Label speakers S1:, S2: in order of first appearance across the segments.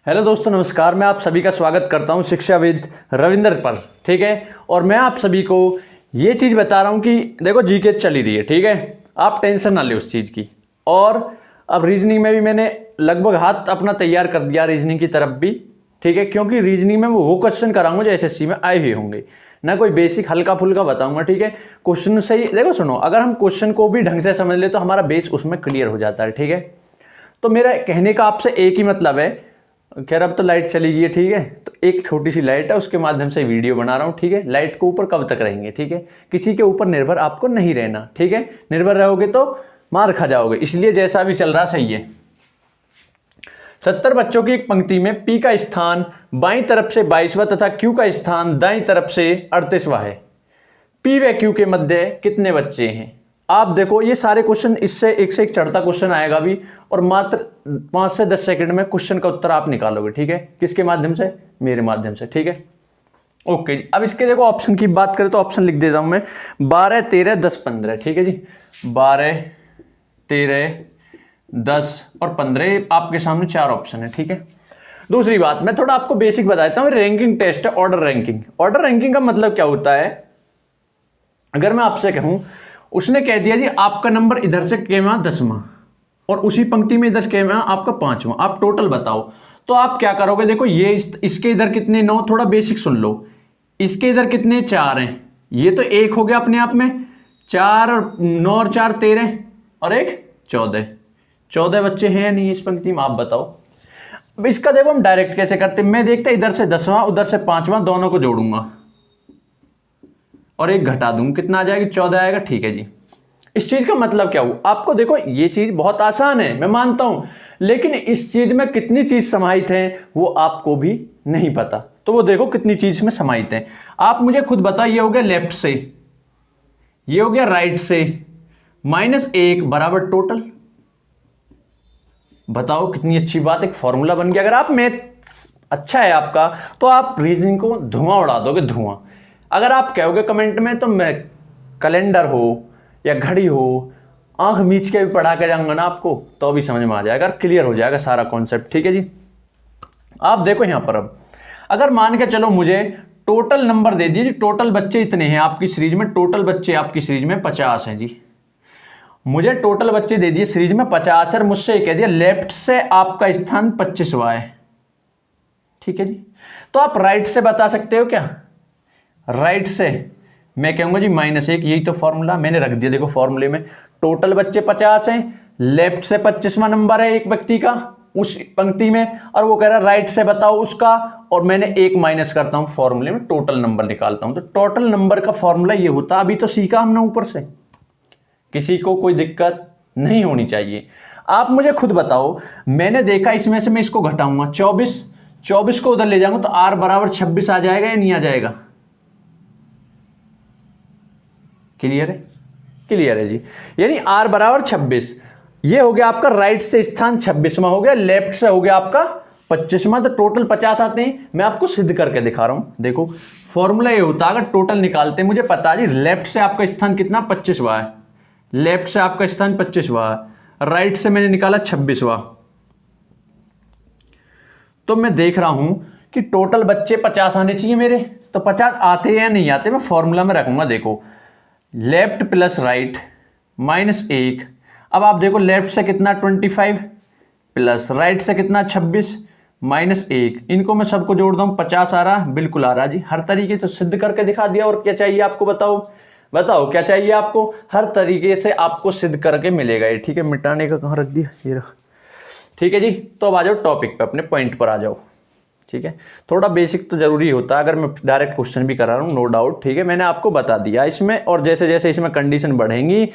S1: Hello दोस्तों, नमस्कार। मैं आप सभी का स्वागत करता हूं शिक्षाविद रविंद्र पर। ठीक है, और मैं आप सभी को ये चीज़ बता रहा हूं कि देखो जीके चल ही रही है। ठीक है, आप टेंशन ना ले उस चीज़ की। और अब रीजनिंग में भी मैंने लगभग हाथ अपना तैयार कर दिया, रीजनिंग की तरफ भी। ठीक है, क्योंकि रीजनिंग में वो क्वेश्चन कराऊंगा जो एसएससी में आए हुए होंगे, ना कोई बेसिक हल्का फुल्का बताऊंगा। ठीक है, क्वेश्चन से ही देखो, सुनो, अगर हम क्वेश्चन को भी ढंग से समझ ले तो हमारा बेस उसमें क्लियर हो जाता है। ठीक है, तो मेरा कहने का आपसे एक ही मतलब है। खैर अब तो लाइट चली गई है। ठीक है, तो एक छोटी सी लाइट है, उसके माध्यम से वीडियो बना रहा हूँ। ठीक है, लाइट के ऊपर कब तक रहेंगे? ठीक है, किसी के ऊपर निर्भर आपको नहीं रहना। ठीक है, निर्भर रहोगे तो मार खा जाओगे, इसलिए जैसा भी चल रहा सही है। 70 बच्चों की एक पंक्ति में पी का स्थान बाईं तरफ से 22वां तथा क्यू का स्थान दाईं तरफ से 38वां है। पी व क्यू के मध्य कितने बच्चे हैं? आप देखो, ये सारे क्वेश्चन इससे एक से एक चढ़ता क्वेश्चन आएगा भी, और मात्र 5 से 10 सेकंड में क्वेश्चन का उत्तर आप निकालोगे। ठीक है, किसके माध्यम से? मेरे माध्यम से। ठीक है, ओके जी। अब इसके देखो ऑप्शन की बात करें तो ऑप्शन लिख देता हूं मैं, 12, 13, 10, 15। ठीक है जी, 12, 13, 10 और 15 आपके सामने 4 ऑप्शन है। ठीक है, दूसरी बात, मैं थोड़ा आपको बेसिक बता देता हूं। रैंकिंग टेस्ट है, ऑर्डर रैंकिंग। ऑर्डर रैंकिंग का मतलब क्या होता है? अगर मैं आपसे कहूं, उसने कह दिया जी आपका नंबर इधर से केमा 10वां और उसी पंक्ति में इधर केमा आपका 5वां, आप टोटल बताओ। तो आप क्या करोगे? देखो, ये इसके इधर कितने 9, थोड़ा बेसिक सुन लो। इसके इधर कितने 4 हैं, ये तो 1 हो गया अपने आप में। 4 और 9 और 4 13 और 1 14 बच्चे हैं या नहीं इस पंक्ति में? आप बताओ। इसका देखो हम डायरेक्ट कैसे करते हैं। मैं देखता इधर से 10वां उधर से 5वां, दोनों को जोड़ूंगा और 1 घटा दूंगा, कितना आ जाएगा? 14 आएगा। ठीक है जी, इस चीज का मतलब क्या हुआ आपको? देखो, ये चीज बहुत आसान है, मैं मानता हूं, लेकिन इस चीज में कितनी चीज समाहित है वो आपको भी नहीं पता। तो वो देखो कितनी चीज में समाहित है। आप मुझे खुद बताइए, ये हो गया लेफ्ट से, ये हो गया राइट से, -1 बराबर टोटल। बताओ कितनी अच्छी बात, एक फॉर्मूला बन गया। अगर आप मैथ अच्छा है आपका तो आप रीजनिंग को धुआं उड़ा दोगे, धुआं। अगर आप कहोगे कमेंट में तो मैं कैलेंडर हो या घड़ी हो, आंख मीच के भी पढ़ा के जाऊंगा ना आपको, तो भी समझ में आ जाएगा, क्लियर हो जाएगा सारा कॉन्सेप्ट। ठीक है जी, आप देखो यहां पर। अब अगर मान के चलो मुझे टोटल नंबर दे दिए जी, टोटल बच्चे इतने हैं आपकी सीरीज में, टोटल बच्चे आपकी सीरीज में 50 हैं जी। मुझे टोटल बच्चे दे दिए सीरीज में 50 और मुझसे कह दिया लेफ्ट से आपका स्थान 25वां है। ठीक है जी, तो आप राइट से बता सकते हो क्या? राइट से मैं कहूंगा जी -1, यही तो फॉर्मूला मैंने रख दिया। देखो फॉर्मूले में टोटल बच्चे 50 हैं, लेफ्ट से 25वां नंबर है एक व्यक्ति का उस पंक्ति में, और वो कह रहा है राइट से बताओ उसका, और मैंने 1 माइनस करता हूं फॉर्मूले में, टोटल नंबर निकालता हूं। तो टोटल नंबर का फॉर्मूला ये होता, अभी तो सीखा हमने ऊपर से, किसी को कोई दिक्कत नहीं होनी चाहिए। आप मुझे खुद बताओ, मैंने देखा इसमें से मैं इसको घटाऊंगा 24 को उधर ले जाऊंगा तो r बराबर 26 आ जाएगा या नहीं आ जाएगा? क्लियर है? क्लियर है जी। यानी r बराबर 26, ये हो गया आपका राइट से स्थान 26वां हो गया, लेफ्ट से हो गया आपका 25वां, तो टोटल 50 आते हैं। मैं आपको सिद्ध करके दिखा रहा हूं। देखो फॉर्मूला ये होता, अगर टोटल निकालते मुझे पता है जी लेफ्ट से आपका स्थान कितना 25वां है, लेफ्ट से आपका स्थान 25वां है, राइट से मैंने निकाला 26वां, तो मैं देख रहा हूं कि टोटल बच्चे 50 आने चाहिए मेरे। तो 50 आते हैं या नहीं आते, मैं फॉर्मूला में रखूंगा। देखो लेफ्ट प्लस राइट -1। अब आप देखो लेफ्ट से कितना 25 प्लस राइट से कितना 26 -1, इनको मैं सबको जोड़ दूं 50 आ रहा, बिल्कुल आ रहा जी। हर तरीके से सिद्ध करके दिखा दिया। और क्या चाहिए आपको? बताओ क्या चाहिए आपको? हर तरीके से आपको सिद्ध करके मिलेगा ये। ठीक है, मिटाने का कहाँ रख दिया, ये रहा। ठीक है जी, तो अब आ जाओ टॉपिक पे, अपने पॉइंट पर आ जाओ। ठीक है, थोड़ा बेसिक तो जरूरी होता है, अगर मैं डायरेक्ट क्वेश्चन भी करा रहा हूँ, नो डाउट। ठीक है, मैंने आपको बता दिया इसमें, और जैसे जैसे इसमें कंडीशन बढ़ेंगी,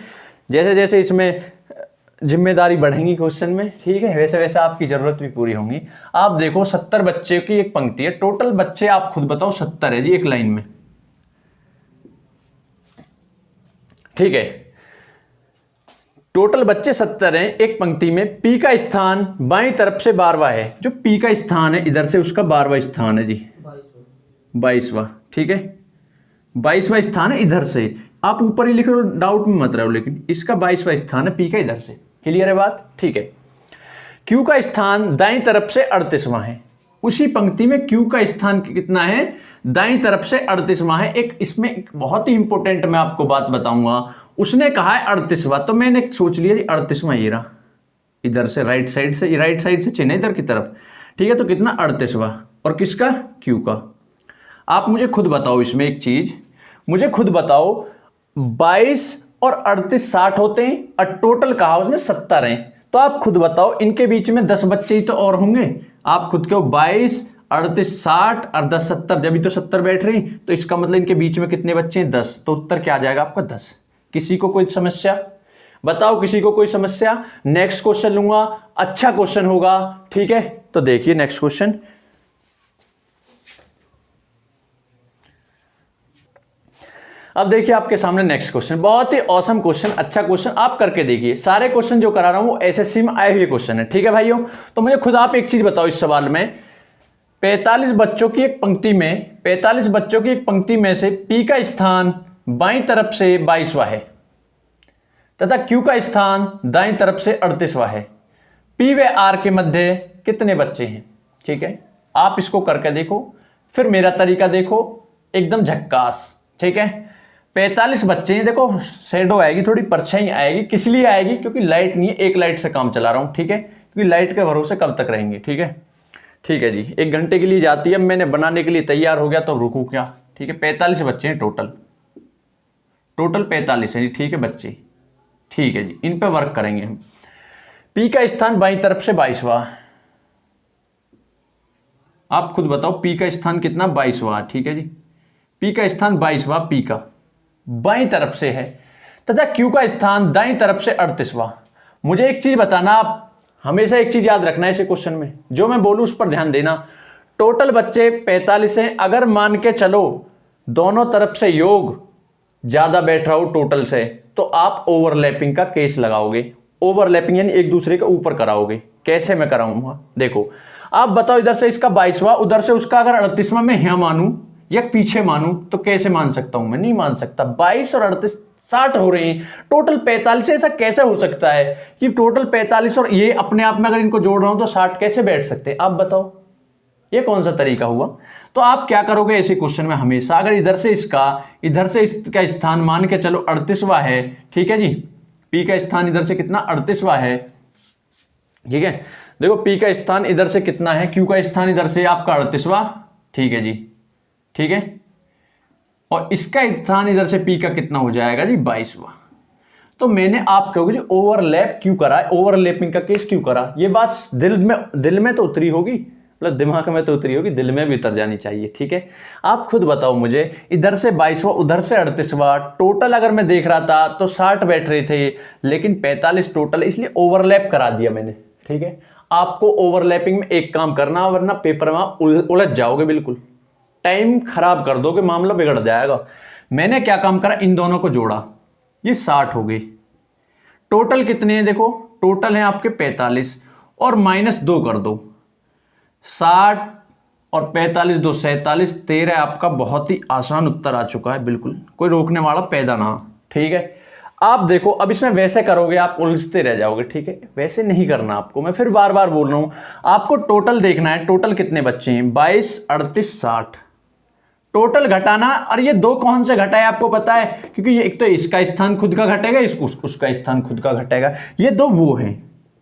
S1: जैसे जैसे इसमें जिम्मेदारी बढ़ेंगी क्वेश्चन में, ठीक है, वैसे वैसे आपकी जरूरत भी पूरी होंगी। आप देखो 70 बच्चे की एक पंक्ति है, टोटल बच्चे आप खुद बताओ 70 है जी एक लाइन में। ठीक है, टोटल बच्चे 70 हैं एक पंक्ति में। पी का स्थान बाईं तरफ से 12वां है। जो पी का स्थान है इधर से उसका 12वां स्थान है जी, 22वां। ठीक है, 22वां स्थान है इधर से, आप ऊपर ही लिख रहे हो, डाउट में मत रहो, लेकिन इसका 22वां स्थान है पी का इधर से। क्लियर है बात? ठीक है, क्यू का स्थान दाईं तरफ से 38वां है। उसी पंक्ति में क्यू का स्थान कितना है, दाईं तरफ से 38वां है। एक इसमें एक बहुत ही इंपॉर्टेंट मैं आपको बात बताऊंगा, उसने कहा है 38वां, तो मैंने सोच लिया जी 38वां ये रहा, इधर से राइट साइड से चिन्ह इधर की तरफ, ठीक है। तो कितना 38वां, और किसका, क्यू का। आप मुझे खुद बताओ इसमें एक चीज, मुझे खुद बताओ 22 और 38 60 होते हैं और टोटल कहा उसने 70 हैं, तो आप खुद बताओ इनके बीच में 10 बच्चे ही तो और होंगे। आप खुद कहो 22 38 60 और 10 70, जब भी तो 70 बैठ रही, तो इसका मतलब इनके बीच में कितने बच्चे हैं, 10। तो उत्तर क्या आ जाएगा आपका 10। किसी को कोई समस्या बताओ, किसी को कोई समस्या। नेक्स्ट क्वेश्चन लूंगा, अच्छा क्वेश्चन होगा, ठीक है। तो देखिए नेक्स्ट क्वेश्चन, अब देखिए आपके सामने नेक्स्ट क्वेश्चन, बहुत ही ऑसम क्वेश्चन, अच्छा क्वेश्चन, आप करके देखिए। सारे क्वेश्चन जो करा रहा हूं वो एसएससी में आए हुए क्वेश्चन है, ठीक है भाइयों। तो मुझे खुद आप एक चीज बताओ इस सवाल में, 45 बच्चों की एक पंक्ति में, 45 बच्चों की एक पंक्ति में से पी का स्थान बाईं तरफ से 22वां है तथा क्यू का स्थान दाईं तरफ से 38वां है। पी व आर के मध्य कितने बच्चे हैं, ठीक है। आप इसको करके देखो, फिर मेरा तरीका देखो, एकदम झक्कास, ठीक है। 45 बच्चे हैं, देखो शेडो आएगी, थोड़ी परछाई आएगी, किस लिए आएगी, क्योंकि लाइट नहीं है, एक लाइट से काम चला रहा हूं, ठीक है। क्योंकि लाइट के भरोसे कब तक रहेंगे, ठीक है। ठीक है जी, 1 घंटे के लिए जाती है, मैंने बनाने के लिए तैयार हो गया तो रुकू क्या, ठीक है। 45 बच्चे हैं टोटल 45 है जी, ठीक है बच्चे, ठीक है जी। इन पे वर्क करेंगे हम। पी का स्थान बाईं तरफ से 22वां, आप खुद बताओ पी का स्थान कितना, 22वां, ठीक है जी। पी का स्थान 22वां, पी का बाईं तरफ से है, तथा क्यू का स्थान दाईं तरफ से 38वां। मुझे एक चीज बताना, आप हमेशा एक चीज याद रखना है इस क्वेश्चन में, जो मैं बोलूं उस पर ध्यान देना। टोटल बच्चे 45 हैं, अगर मान के चलो दोनों तरफ से योग ज्यादा बैठ रहा हो टोटल से, तो आप ओवरलैपिंग का केस लगाओगे। ओवरलैपिंग यानी एक दूसरे के ऊपर कराओगे। कैसे मैं कराऊंगा, देखो आप बताओ, इधर से इसका 22वां, उधर से उसका अगर 38वां मैं यहां मानूं या पीछे मानूं, तो कैसे मान सकता हूं, मैं नहीं मान सकता। 22 और 38 60 हो रहे हैं, टोटल 45 ऐसा कैसे हो सकता है कि टोटल 45 और ये अपने आप में अगर इनको जोड़ रहा हूं तो 60 कैसे बैठ सकते हैं, आप बताओ, ये कौन सा तरीका हुआ। तो आप क्या करोगे ऐसे क्वेश्चन में, हमेशा अगर इधर से इसका स्थान मान के चलो 38वां है, ठीक है जी। पी का स्थान इधर से कितना, 38वां है, ठीक है। देखो पी का स्थान इधर से कितना है, क्यू का स्थान इधर से आपका 38वां, ठीक है जी, ठीक है। और इसका स्थान इधर से पी का कितना हो जाएगा जी, 22वां। तो मैंने आप कहोगे जी ओवरलैप क्यों करा, ओवरलैपिंग का केस क्यों करा, ये बात दिल में तो उतरी होगी, मतलब दिमाग में तो उतरी होगी, दिल में भी उतर जानी चाहिए, ठीक है। आप खुद बताओ मुझे, इधर से 22वां, उधर से 38वां, टोटल अगर मैं देख रहा था तो 60 बैठ रहे थे, लेकिन 45 टोटल, इसलिए ओवरलैप करा दिया मैंने, ठीक है। आपको ओवरलैपिंग में एक काम करना, वरना पेपर में उलझ जाओगे, बिल्कुल टाइम खराब कर दोगे, मामला बिगड़ जाएगा। मैंने क्या काम करा, इन दोनों को जोड़ा, ये 60 हो गई। टोटल कितने हैं, देखो टोटल है आपके 45 और -2 कर दो, 60 और 45 2 47 13 आपका बहुत ही आसान उत्तर आ चुका है, बिल्कुल कोई रोकने वाला पैदा ना, ठीक है। आप देखो अब इसमें वैसे करोगे आप उलझते रह जाओगे, ठीक है। वैसे नहीं करना आपको, मैं फिर बार बार बोल रहा हूं, आपको टोटल देखना है, टोटल कितने बच्चे हैं, 22 38 60, टोटल घटाना। और ये 2 कौन से घटा है आपको पता है, क्योंकि ये एक तो इसका स्थान खुद का घटेगा, उसका स्थान खुद का घटेगा, ये 2 वो हैं।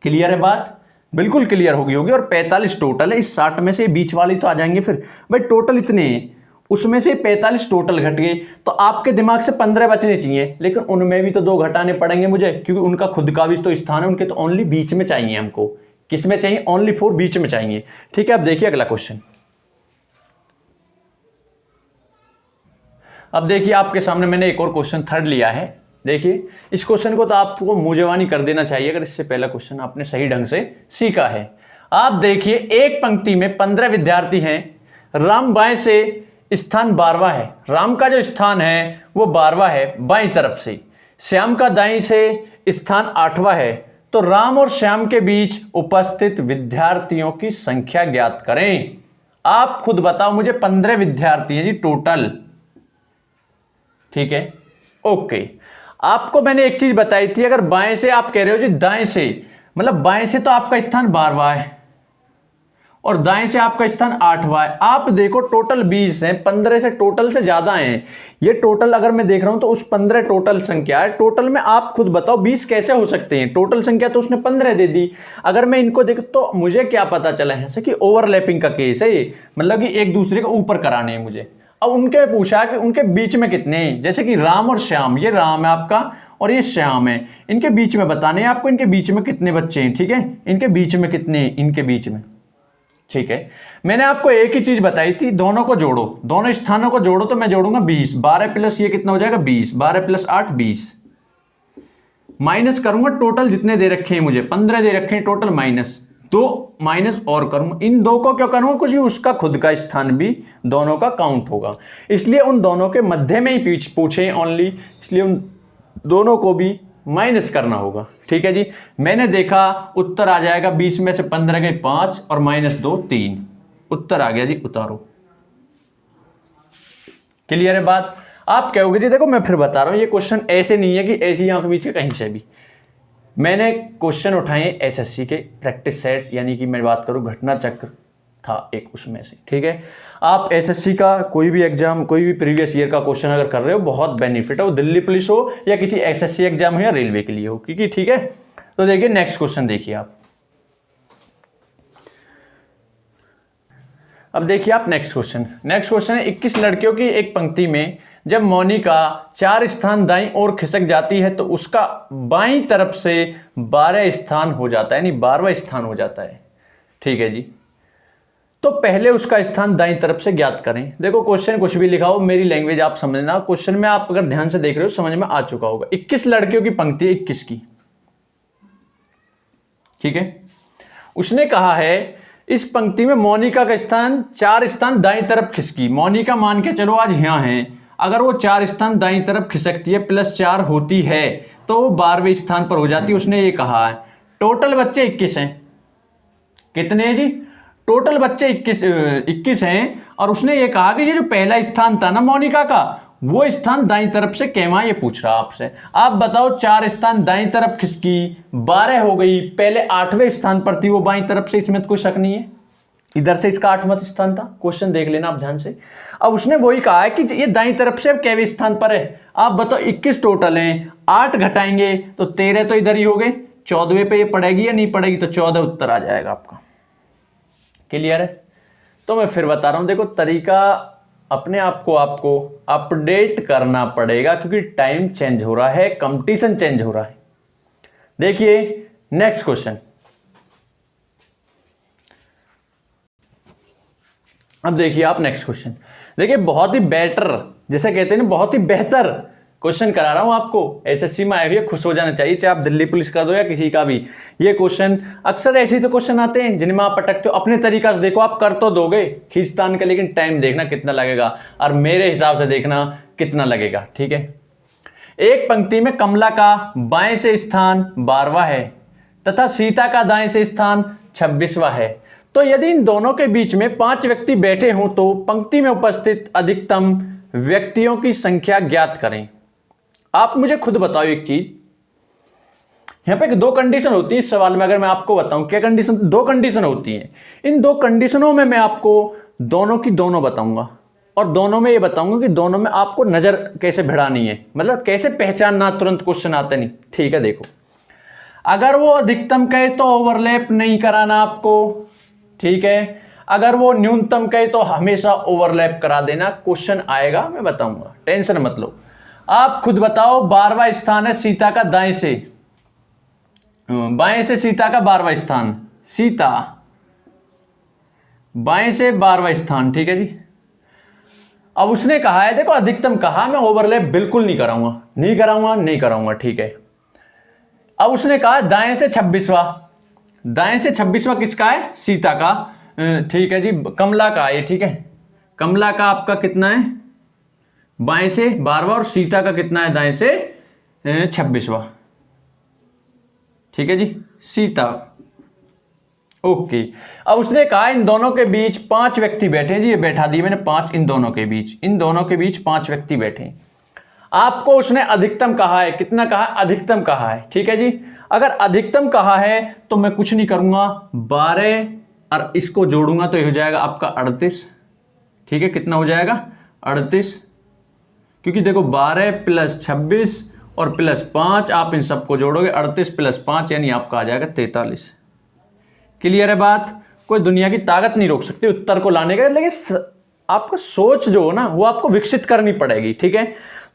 S1: क्लियर है बात, बिल्कुल क्लियर होगी। और 45 टोटल है, इस 60 में से बीच वाली तो आ जाएंगे फिर भाई, टोटल इतने हैं, उसमें से 45 टोटल घट गए, तो आपके दिमाग से 15 बचने चाहिए, लेकिन उनमें भी तो 2 घटाने पड़ेंगे मुझे, क्योंकि उनका खुद का भी तो स्थान है, उनके तो ओनली बीच में चाहिए हमको। किस में चाहिए, ओनली 4 बीच में चाहिए, ठीक है। अब देखिए अगला क्वेश्चन, अब देखिए आपके सामने मैंने एक और क्वेश्चन थर्ड लिया है। देखिए इस क्वेश्चन को तो आपको मुंहजबानी कर देना चाहिए अगर इससे पहला क्वेश्चन आपने सही ढंग से सीखा है। आप देखिए एक पंक्ति में 15 विद्यार्थी हैं, राम बाएं से स्थान 12वां है, राम का जो स्थान है वो 12वां है बाईं तरफ से, श्याम का दाईं से स्थान 8वां है, तो राम और श्याम के बीच उपस्थित विद्यार्थियों की संख्या ज्ञात करें। आप खुद बताओ मुझे, 15 विद्यार्थी हैं जी टोटल, ठीक है ओके। आपको मैंने एक चीज बताई थी, अगर बाएं से आप कह रहे हो जी दाएं से, मतलब बाएं से तो आपका स्थान 12वां है और दाएं से आपका स्थान 8वां है। आप देखो टोटल 20 है, 15 से टोटल से ज्यादा है। ये टोटल अगर मैं देख रहा हूं तो उस 15 टोटल संख्या है। टोटल में आप खुद बताओ 20 कैसे हो सकते हैं? टोटल संख्या तो उसने 15 दे दी। अगर मैं इनको देख तो मुझे क्या पता चला है कि ओवरलैपिंग का केस है ये, मतलब कि एक दूसरे को ऊपर कराने हैं मुझे। अब उनके पूछा कि उनके बीच में कितने हैं, जैसे कि राम और श्याम, ये राम है आपका और ये श्याम है, इनके बीच में बताने हैं आपको इनके बीच में कितने बच्चे हैं। ठीक है, इनके बीच में कितने हैं, इनके बीच में। ठीक है, मैंने आपको एक ही चीज बताई थी, दोनों को जोड़ो, दोनों स्थानों को जोड़ो, तो मैं जोड़ूंगा 20, 12 प्लस ये कितना हो जाएगा 20, 12 प्लस 8 20, माइनस करूंगा टोटल जितने दे रखे हैं मुझे, 15 दे रखे हैं टोटल, माइनस 2 माइनस और करूंगा। इन दो को क्यों करूंगा? कुछ उसका खुद का स्थान भी दोनों का काउंट होगा, इसलिए उन दोनों के मध्य में ही पूछे ओनली, इसलिए उन दोनों को भी माइनस करना होगा। ठीक है जी, मैंने देखा उत्तर आ जाएगा 20 में से 15 गए 5 और माइनस 2 3, उत्तर आ गया जी, उतारो। क्लियर है बात? आप कहोगे जी देखो मैं फिर बता रहा हूं, ये क्वेश्चन ऐसे नहीं है कि ऐसी आंख बीच के कहीं से भी। मैंने क्वेश्चन उठाए एसएससी के प्रैक्टिस सेट, यानी कि मैं बात करूं घटना चक्र था एक उसमें से। ठीक है, आप एसएससी का कोई भी एग्जाम, कोई भी प्रीवियस ईयर का क्वेश्चन अगर कर रहे हो, बहुत बेनिफिट है, वो दिल्ली पुलिस हो या किसी एसएससी एग्जाम हो या रेलवे के लिए हो, क्योंकि ठीक है। तो देखिए नेक्स्ट क्वेश्चन देखिए आप, अब देखिए आप नेक्स्ट क्वेश्चन है 21 लड़कियों की एक पंक्ति में जब मोनिका 4 स्थान दाईं ओर खिसक जाती है तो उसका बाईं तरफ से 12 स्थान हो जाता है, यानी 12वां स्थान हो जाता है। ठीक है जी, तो पहले उसका स्थान दाईं तरफ से ज्ञात करें। देखो क्वेश्चन कुछ भी लिखा हो, मेरी लैंग्वेज आप समझना, क्वेश्चन में आप अगर ध्यान से देख रहे हो समझ में आ चुका होगा। 21 लड़कियों की पंक्ति 21 की, ठीक है, उसने कहा है इस पंक्ति में मोनिका का स्थान 4 स्थान दाईं तरफ खिसकी। मोनिका मान के चलो आज यहां है, अगर वो 4 स्थान दाईं तरफ खिसकती है प्लस 4 होती है तो वो 12वें स्थान पर हो जाती है। उसने ये कहा है टोटल बच्चे 21 हैं। कितने हैं जी? टोटल बच्चे 21 हैं, और उसने ये कहा कि ये जो पहला स्थान था ना मोनिका का, वो स्थान दाईं तरफ से कैमा, ये पूछ रहा आपसे। आप बताओ 4 स्थान दाईं तरफ खिसकी, 12 हो गई, पहले 8वें स्थान पर थी वो बाईं तरफ से, इसमें तो कोई शक नहीं है। इधर से इसका 8वां स्थान था, क्वेश्चन देख लेना आप ध्यान से। अब उसने वही कहा है कि ये दाईं तरफ से अब कैवे स्थान पर है। आप बताओ 21 टोटल हैं, 8 घटाएंगे तो 13 तो इधर ही हो गए, 14वें पे ये पड़ेगी या नहीं पड़ेगी, तो 14 उत्तर आ जाएगा आपका। क्लियर है? तो मैं फिर बता रहा हूं, देखो तरीका अपने आप को आपको अपडेट करना पड़ेगा, क्योंकि टाइम चेंज हो रहा है, कंपटीशन चेंज हो रहा है। देखिए नेक्स्ट क्वेश्चन, अब देखिए आप नेक्स्ट क्वेश्चन। देखिए बहुत ही बेटर, जैसे कहते हैं ना, बहुत ही बेहतर क्वेश्चन करा रहा हूं आपको। एसएससी में आए हुए खुश हो जाना चाहिए, चाहे आप दिल्ली पुलिस का दो या किसी का भी। ये क्वेश्चन अक्सर ऐसे ही तो क्वेश्चन आते हैं जिनमें आप अटकते हो। अपने तरीका से देखो, आप कर तो दोगे खींचतान का, लेकिन टाइम देखना कितना लगेगा और मेरे हिसाब से देखना कितना लगेगा। ठीक है, एक पंक्ति में कमला का बाएं से स्थान 12वां है तथा सीता का दाएं से स्थान 26वां है, तो यदि इन दोनों के बीच में 5 व्यक्ति बैठे हों तो पंक्ति में उपस्थित अधिकतम व्यक्तियों की संख्या ज्ञात करें। आप मुझे खुद बताओ एक चीज, यहां पे 2 कंडीशन होती है इस सवाल में। अगर मैं आपको बताऊं क्या कंडीशन, 2 कंडीशन होती हैं। इन 2 कंडीशनों में मैं आपको दोनों की दोनों बताऊंगा, और दोनों में ये बताऊंगा कि दोनों में आपको नजर कैसे भिड़ानी है, मतलब कैसे पहचानना, तुरंत क्वेश्चन आता नहीं। ठीक है, देखो अगर वो अधिकतम कहे तो ओवरलैप नहीं कराना आपको। ठीक है, अगर वो न्यूनतम कहे तो हमेशा ओवरलैप करा देना। क्वेश्चन आएगा मैं बताऊंगा, टेंशन मत लो। आप खुद बताओ, 12वां स्थान है सीता का दाएं से, बाएं से सीता का 12वां स्थान, सीता बाएं से 12वां स्थान। ठीक है जी, अब उसने कहा है, देखो अधिकतम कहा, मैं ओवरलैप बिल्कुल नहीं कराऊंगा। ठीक है, अब उसने कहा दाएं से 26वां, दाएं से 26वां किसका है? सीता का। ठीक है जी, कमला का है। ठीक है, कमला का आपका कितना है? बाएं से 12वां, और सीता का कितना है? दाएं से 26वां। ठीक है जी, सीता। ओके, अब उसने कहा इन दोनों के बीच 5 व्यक्ति बैठे हैं जी, ये बैठा दिए मैंने 5, इन दोनों के बीच 5 व्यक्ति बैठे। आपको उसने अधिकतम कहा है, कितना कहा? अधिकतम कहा है। ठीक है जी, अगर अधिकतम कहा है तो मैं कुछ नहीं करूंगा, 12 और इसको जोड़ूंगा तो ये हो जाएगा आपका 38। ठीक है, कितना हो जाएगा 38, क्योंकि देखो 12 + 26 और +5, आप इन सबको जोड़ोगे 38 + 5 यानी आपका आ जाएगा 43। क्लियर है बात? कोई दुनिया की ताकत नहीं रोक सकती उत्तर को लाने का, लेकिन आपका सोच जो हो ना वो आपको विकसित करनी पड़ेगी। ठीक है,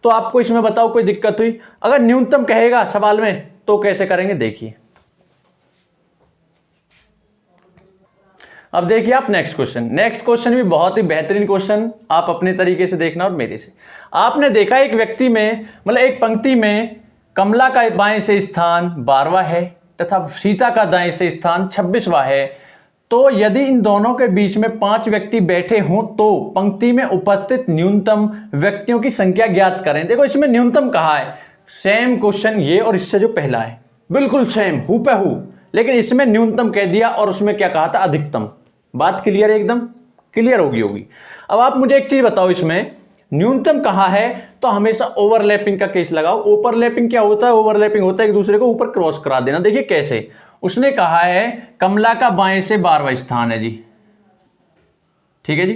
S1: तो आपको इसमें बताओ कोई दिक्कत हुई? अगर न्यूनतम कहेगा सवाल में तो कैसे करेंगे, देखिए। अब देखिए आप नेक्स्ट क्वेश्चन भी बहुत ही बेहतरीन क्वेश्चन, आप अपने तरीके से देखना और मेरे से। आपने देखा एक व्यक्ति में, मतलब एक पंक्ति में कमला का बाएं से स्थान 12वां है तथा सीता का दाएं से स्थान 26वां है, तो यदि इन दोनों के बीच में 5 व्यक्ति बैठे हों तो पंक्ति में उपस्थित न्यूनतम व्यक्तियों की संख्या ज्ञात करें। देखो इसमें न्यूनतम कहा है, सेम क्वेश्चन ये और इससे जो पहला है बिल्कुल सेम हूबहू, लेकिन इसमें न्यूनतम कह दिया और उसमें क्या कहा था, अधिकतम। बात क्लियर है, एकदम क्लियर होगी। अब आप मुझे एक चीज बताओ, इसमें न्यूनतम कहा है तो हमेशा ओवरलैपिंग का केस लगाओ। ओवरलैपिंग क्या होता है? ओवरलैपिंग होता है एक दूसरे को ऊपर क्रॉस करा देना। देखिए कैसे, उसने कहा है कमला का बाएं से 12वां स्थान है जी, ठीक है जी,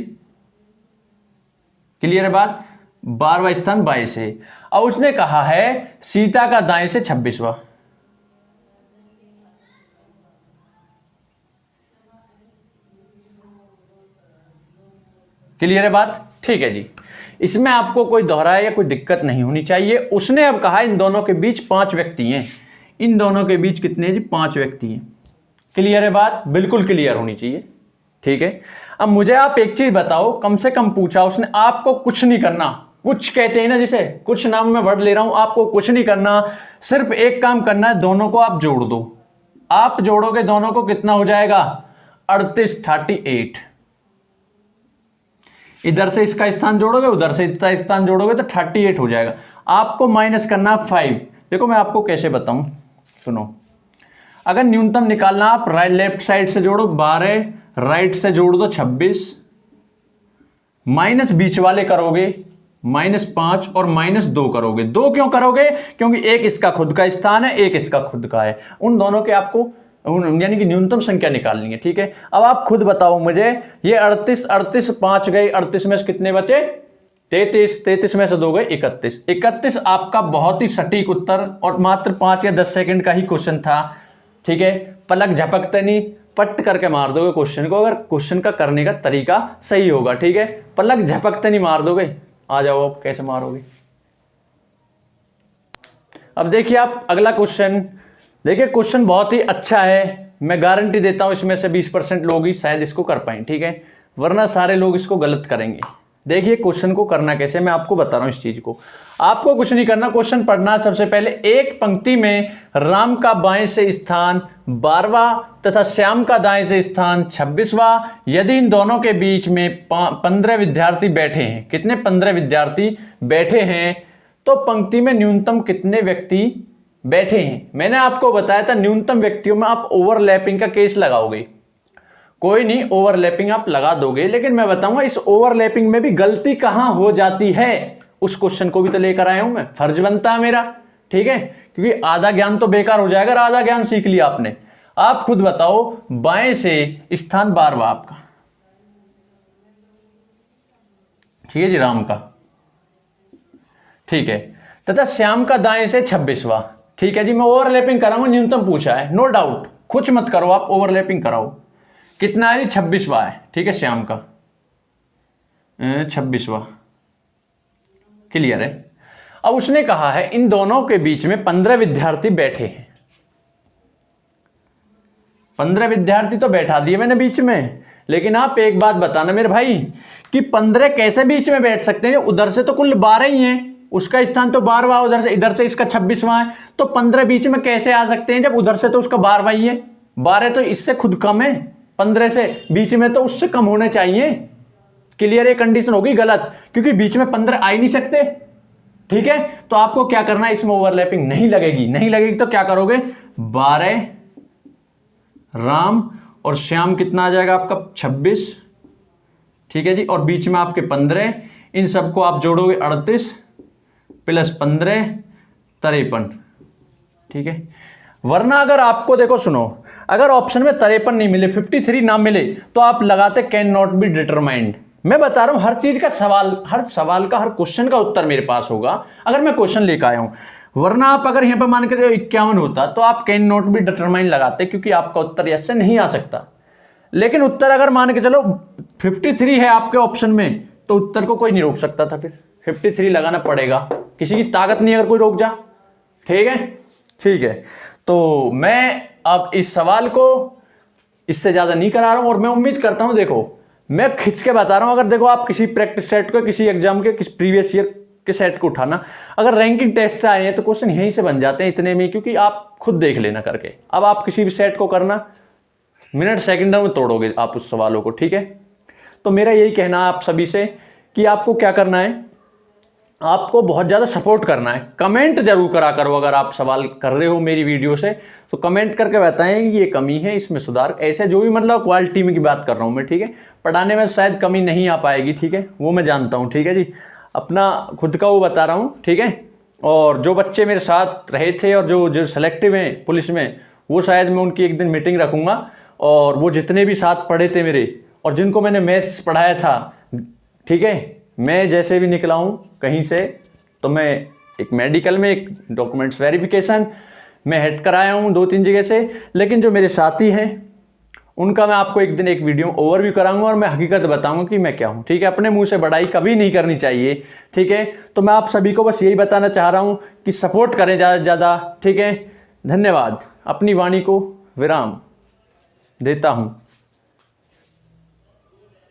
S1: क्लियर है बात, 12वां स्थान बाएं से, और उसने कहा है सीता का दाएं से 26वां। क्लियर है बात? ठीक है जी, इसमें आपको कोई दोहराया या कोई दिक्कत नहीं होनी चाहिए। उसने अब कहा इन दोनों के बीच 5 व्यक्ति हैं, इन दोनों के बीच कितने हैं जी, 5 व्यक्ति हैं। क्लियर है बात? बिल्कुल क्लियर होनी चाहिए। ठीक है, अब मुझे आप एक चीज बताओ, कम से कम पूछा उसने, आपको कुछ नहीं करना, कुछ कहते हैं ना जिसे, कुछ नाम में वर्ड ले रहा हूं, आपको कुछ नहीं करना, सिर्फ एक काम करना है, दोनों को आप जोड़ दो। आप जोड़ोगे दोनों को, कितना हो जाएगा, 38 38। इधर से इसका स्थान जोड़ोगे, उधर से इसका स्थान जोड़ोगे तो 38 हो जाएगा। आपको माइनस करना 5। देखो मैं आपको कैसे बताऊं, सुनो, अगर न्यूनतम निकालना, आप राइट लेफ्ट साइड से जोड़ो 12, राइट से जोड़ दो 26, माइनस बीच वाले करोगे -5 और -2 करोगे। 2 क्यों करोगे? क्योंकि एक इसका खुद का स्थान है, एक इसका खुद का है, उन दोनों के आपको यानी कि न्यूनतम संख्या निकालनी है। ठीक है, अब आप खुद बताओ मुझे, ये 38 5 गए, 38 में से कितने बचे, 33 में से 2 गए 31 आपका बहुत ही सटीक उत्तर, और मात्र 5 या 10 सेकंड का ही क्वेश्चन था। ठीक है, पलक झपकते नहीं, पट करके मार दोगे क्वेश्चन को, अगर क्वेश्चन का करने का तरीका सही होगा। ठीक है, पलक झपकते नहीं मार दोगे। आ जाओ, अब कैसे मारोगे? अब देखिए आप अगला क्वेश्चन, देखिए क्वेश्चन बहुत ही अच्छा है, मैं गारंटी देता हूं इसमें से 20% लोग ही शायद इसको कर पाए। ठीक है, वरना सारे लोग इसको गलत करेंगे। देखिए क्वेश्चन को करना कैसे, मैं आपको बता रहा हूं इस चीज को। आपको कुछ नहीं करना, क्वेश्चन पढ़ना। सबसे पहले एक पंक्ति में राम का बाएं से स्थान 12वां तथा श्याम का दाएं से स्थान 26वां, यदि इन दोनों के बीच में 15 विद्यार्थी बैठे हैं, कितने, 15 विद्यार्थी बैठे हैं, तो पंक्ति में न्यूनतम कितने व्यक्ति बैठे हैं? मैंने आपको बताया था न्यूनतम व्यक्तियों में आप ओवरलैपिंग का केस लगाओगे। कोई नहीं, ओवरलैपिंग आप लगा दोगे, लेकिन मैं बताऊंगा इस ओवरलैपिंग में भी गलती कहां हो जाती है, उस क्वेश्चन को भी तो लेकर आया हूं मैं, फर्ज बनता है मेरा। ठीक है, क्योंकि आधा ज्ञान तो बेकार हो जाएगा, आधा ज्ञान सीख लिया आपने। आप खुद बताओ, बाएं से स्थान 12वां आपका, ठीक है जी, राम का, ठीक है, तथा श्याम का दाएं से 26वां। ठीक है जी, मैं ओवरलैपिंग कराऊंगा, न्यूनतम पूछा है, नो डाउट, कुछ मत करो आप, ओवरलैपिंग कराओ। कितना है जी, 26वां है। ठीक है, श्याम का 26वां, क्लियर है। अब उसने कहा है इन दोनों के बीच में 15 विद्यार्थी बैठे हैं। 15 विद्यार्थी तो बैठा दिए मैंने बीच में, लेकिन आप एक बात बताना मेरे भाई कि 15 कैसे बीच में बैठ सकते हैं? उधर से तो कुल 12 ही हैं, उसका स्थान तो 12वां, उधर से, इधर से इसका 26वां है, तो 15 बीच में कैसे आ सकते हैं जब उधर से तो उसका 12वां ही है? 12 तो इससे खुद कम है, 15 से बीच में तो उससे कम होने चाहिए। क्लियर, ये कंडीशन होगी गलत, क्योंकि बीच में 15 आ ही नहीं सकते। ठीक है, तो आपको क्या करना है, इसमें ओवरलैपिंग नहीं लगेगी। नहीं लगेगी तो क्या करोगे, 12 राम और श्याम कितना आ जाएगा आपका, 26। ठीक है जी, और बीच में आपके 15, इन सबको आप जोड़ोगे 38 + 15 53। ठीक है, वरना अगर आपको, देखो सुनो, अगर ऑप्शन में 53 नहीं मिले, 53 ना मिले, तो आप लगाते कैन नॉट बी डिटरमाइंड। मैं बता रहा हूं हर चीज का सवाल, हर सवाल का, हर क्वेश्चन का उत्तर मेरे पास होगा अगर मैं क्वेश्चन लेकर आया हूं। वरना आप अगर यहां पर मान के 51 होता तो आप कैन नॉट बी डिटरमाइंड लगाते, क्योंकि आपका उत्तर यस से नहीं आ सकता। लेकिन उत्तर अगर मान के चलो 53 है आपके ऑप्शन में, तो उत्तर को कोई नहीं रोक सकता था, फिर 53 लगाना पड़ेगा, किसी की ताकत नहीं अगर कोई रोक जा। ठीक है, ठीक है। तो मैं अब इस सवाल को इससे ज्यादा नहीं करा रहा हूं, और मैं उम्मीद करता हूं, देखो मैं खिंच के बता रहा हूं, अगर देखो आप किसी प्रैक्टिस सेट को, किसी एग्जाम के, किसी प्रीवियस ईयर के सेट को उठाना, अगर रैंकिंग टेस्ट आए हैं तो क्वेश्चन यहीं से बन जाते हैं इतने में, क्योंकि आप खुद देख लेना करके। अब आप किसी भी सेट को करना, मिनट सेकंडों में तोड़ोगे आप उस सवालों को। ठीक है, तो मेरा यही कहना है आप सभी से कि आपको क्या करना है, आपको बहुत ज़्यादा सपोर्ट करना है। कमेंट जरूर करा करो, अगर आप सवाल कर रहे हो मेरी वीडियो से तो कमेंट करके बताएं कि ये कमी है, इसमें सुधार, ऐसे जो भी मतलब क्वालिटी में की बात कर रहा हूँ मैं। ठीक है, पढ़ाने में शायद कमी नहीं आ पाएगी, ठीक है, वो मैं जानता हूँ। ठीक है जी, अपना खुद का वो बता रहा हूँ। ठीक है, और जो बच्चे मेरे साथ रहे थे और जो सेलेक्टिव हैं पुलिस में, वो शायद मैं उनकी एक दिन मीटिंग रखूँगा, और वो जितने भी साथ पढ़े थे मेरे, और जिनको मैंने मैथ्स पढ़ाया था, ठीक है, मैं जैसे भी निकला हूँ कहीं से, तो मैं एक मेडिकल में एक डॉक्यूमेंट्स वेरिफिकेशन मैं हेड कराया हूँ 2-3 जगह से, लेकिन जो मेरे साथी हैं उनका मैं आपको एक दिन एक वीडियो ओवरव्यू कराऊंगा और मैं हकीकत बताऊंगा कि मैं क्या हूँ। ठीक है, अपने मुंह से बड़ाई कभी नहीं करनी चाहिए। ठीक है, तो मैं आप सभी को बस यही बताना चाह रहा हूँ कि सपोर्ट करें ज़्यादा से ज़्यादा। ठीक है, धन्यवाद। अपनी वाणी को विराम देता हूँ।